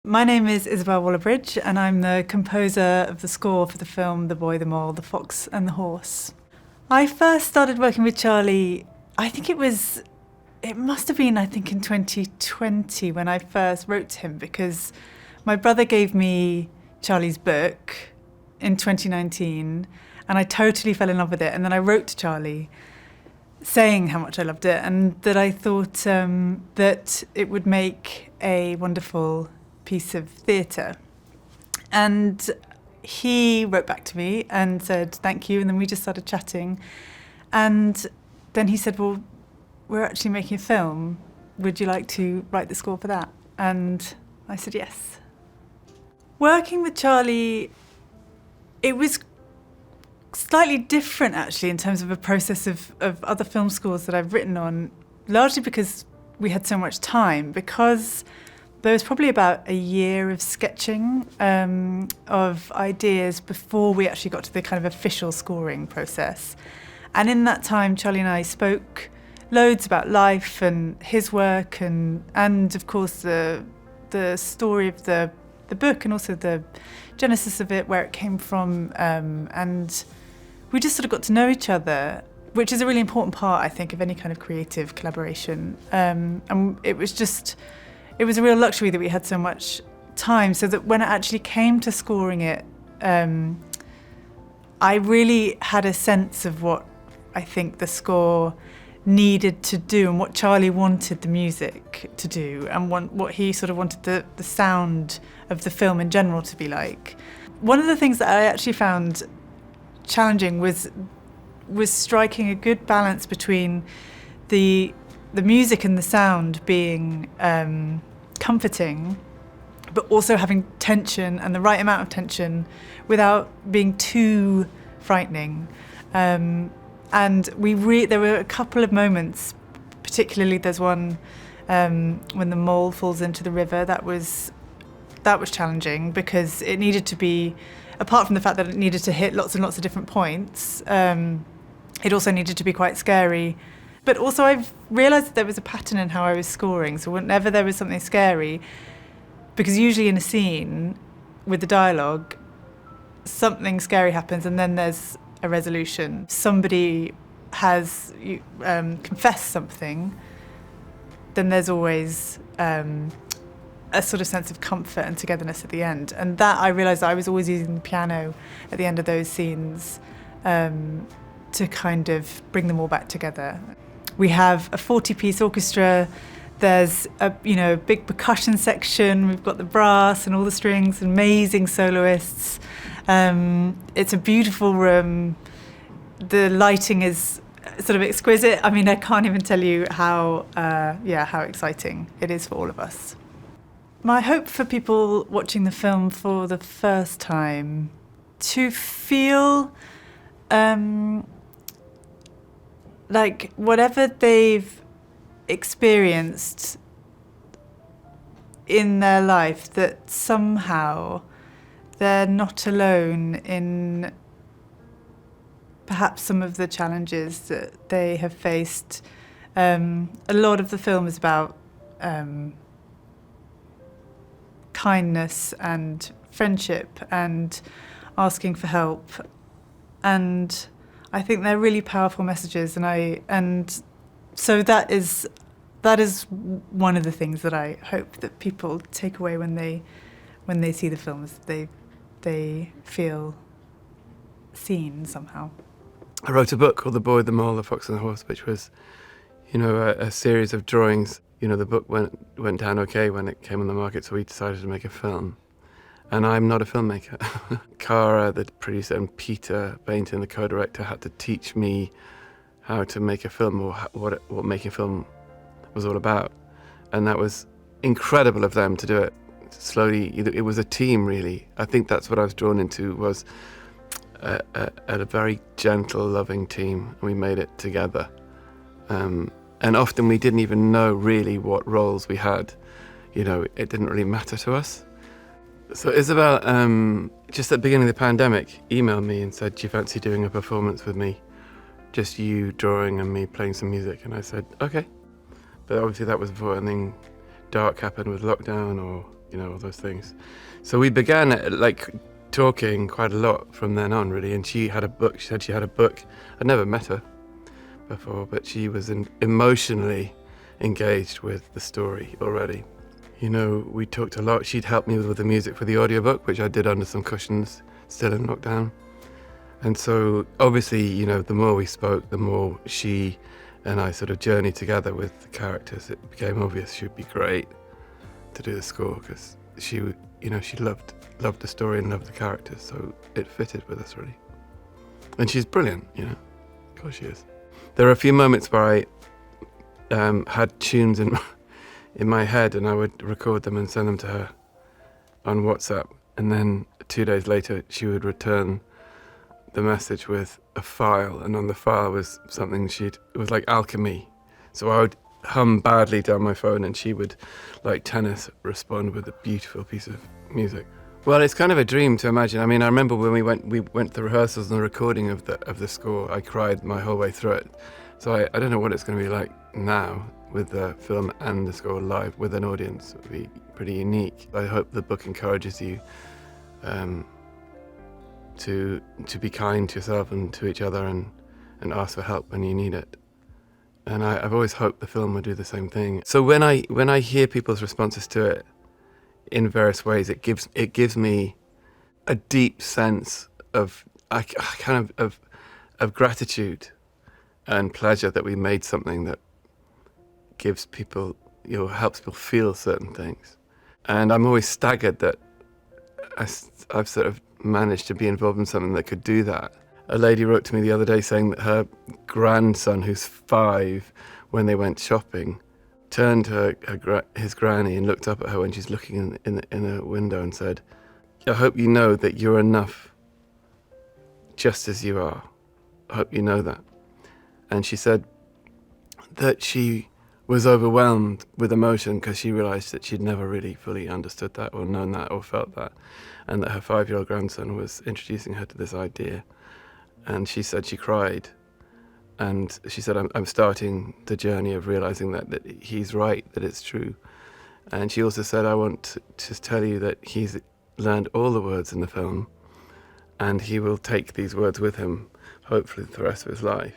My name is IsobelWallerBridge, and I'm the composer of the score for the film The Boy, the Mole, the Fox and the Horse. I first started working with Charlie, it must have been in 2020 when I first wrote to him, because my brother gave me Charlie's book in 2019 and I totally fell in love with it. And then I wrote to Charlie saying how much I loved it and that I thought that it would make a wonderful piece of theatre. And he wrote back to me and said thank you, and then we just started chatting. And then he said, well, we're actually making a film. Would you like to write the score for that? And I said yes. Working with Charlie, it was slightly different actually in terms of a process of other film scores that I've written on, largely because we had so much time, because there was probably about a year of sketching of ideas before we actually got to the kind of official scoring process. And in that time, Charlie and I spoke loads about life and his work and of course the story of the book and also the genesis of it, where it came from. And we just sort of got to know each other, which is a really important part, I think, of any kind of creative collaboration. And it was a real luxury that we had so much time, so that when it actually came to scoring it, I really had a sense of what I think the score needed to do and what Charlie wanted the music to do and what he sort of wanted the sound of the film in general to be like. One of the things that I actually found challenging was striking a good balance between the music and the sound being comforting, but also having tension and the right amount of tension without being too frightening. And there were a couple of moments, particularly there's one when the mole falls into the river. That was challenging because it needed to be, apart from the fact that it needed to hit lots and lots of different points, it also needed to be quite scary. But also I've realised that there was a pattern in how I was scoring. So whenever there was something scary, because usually in a scene with the dialogue, something scary happens and then there's a resolution. Somebody has confessed something, then there's always a sort of sense of comfort and togetherness at the end. And that I realised that I was always using the piano at the end of those scenes to kind of bring them all back together. We have a 40-piece orchestra. There's a big percussion section. We've got the brass and all the strings, amazing soloists. It's a beautiful room. The lighting is sort of exquisite. I mean, I can't even tell you how exciting it is for all of us. My hope for people watching the film for the first time to feel like whatever they've experienced in their life, that somehow they're not alone in perhaps some of the challenges that they have faced. A lot of the film is about kindness and friendship and asking for help, and I think they're really powerful messages, and so that is one of the things that I hope that people take away when they see the film, is they feel seen somehow. I wrote a book called The Boy, the Mole, the Fox and the Horse, which was, a series of drawings. The book went down okay when it came on the market, so we decided to make a film. And I'm not a filmmaker. Cara, the producer, and Peter Bainton, the co-director, had to teach me how to make a film, or what making a film was all about. And that was incredible of them to do it slowly. It was a team, really. I think that's what I was drawn into, was a very gentle, loving team, and we made it together. And often we didn't even know really what roles we had. You know, it didn't really matter to us. So Isabel, just at the beginning of the pandemic, emailed me and said, "Do you fancy doing a performance with me? Just you drawing and me playing some music." And I said, "Okay." But obviously that was before anything dark happened with lockdown or, you know, all those things. So we began like talking quite a lot from then on, really. And she had a book. She said she had a book. I'd never met her before, but she was emotionally engaged with the story already. You know, we talked a lot. She'd helped me with the music for the audiobook, which I did under some cushions, still in lockdown. And so, obviously, you know, the more we spoke, the more she and I sort of journeyed together with the characters. It became obvious she'd be great to do the score, because she, you know, she loved the story and loved the characters, so it fitted with us, really. And she's brilliant, you know. Of course she is. There are a few moments where I had tunes in my head, and I would record them and send them to her on WhatsApp, and then 2 days later she would return the message with a file, and on the file was something it was like alchemy. So I would hum badly down my phone, and she would, like tennis, respond with a beautiful piece of music. Well, it's kind of a dream to imagine. I mean, I remember when we went to the rehearsals and the recording of the score. I cried my whole way through it. So I don't know what it's going to be like now with the film and the score live with an audience. It would be pretty unique. I hope the book encourages you to be kind to yourself and to each other, and ask for help when you need it. And I've always hoped the film would do the same thing. So when I hear people's responses to it in various ways, it gives me a deep sense of of gratitude and pleasure that we made something that gives people, you know, helps people feel certain things. And I'm always staggered that I've sort of managed to be involved in something that could do that. A lady wrote to me the other day saying that her grandson, who's 5, when they went shopping, turned to his granny and looked up at her when she's looking in a window and said, "I hope you know that you're enough just as you are. I hope you know that." And she said that she was overwhelmed with emotion because she realised that she'd never really fully understood that or known that or felt that, and that her 5-year-old grandson was introducing her to this idea. And she said she cried. And she said, I'm starting the journey of realising that he's right, that it's true. And she also said, I want to tell you that he's learned all the words in the film, and he will take these words with him, hopefully, the rest of his life.